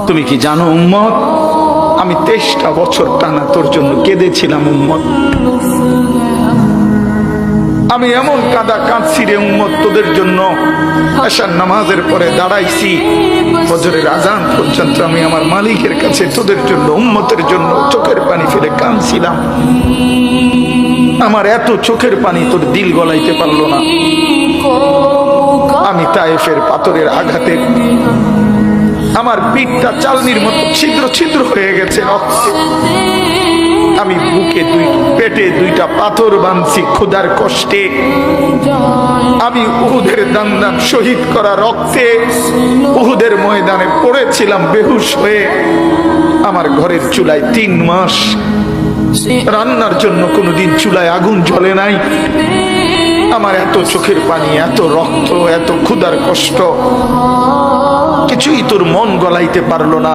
তুমি কি জানো উম্মত, আমি 23টা বছর টানা তোর জন্য কেঁদেছিলাম উম্মত। আমি এমন কাঁদা কাঁদছি রে উম্মত তোদের জন্য। এশার নামাজের পরে দাঁড়াইছি, ফজরের আজান পর্যন্ত আমি আমার মালিকের কাছে তোদের জন্য, উম্মতের জন্য চোখের পানি ফেলে কাঁদছিলাম। আমার এত চোখের পানি তোর দিল গলাইতে পারলো না। আমি তায়েফের পাথরের আঘাতে আমার পিঠটা চালনির মতো ছিদ্র ছিদ্র হয়ে গেছে রক্তে। আমি বুকে পেটে 2টা পাথর বাঁধছি ক্ষুধার কষ্টে। আমি উহুদের দান্দান শহীদ করা রক্তে উহুদের ময়দানে পড়েছিলাম বেহুশ হয়ে। আমার ঘরের চুলায় 3 মাস রান্নার জন্য কোনোদিন চুলায় আগুন জ্বলে নাই। আমার এত চোখের পানি, এত রক্ত, এত ক্ষুধার কষ্ট, কিছুই তোর মন গলাইতে পারলো না।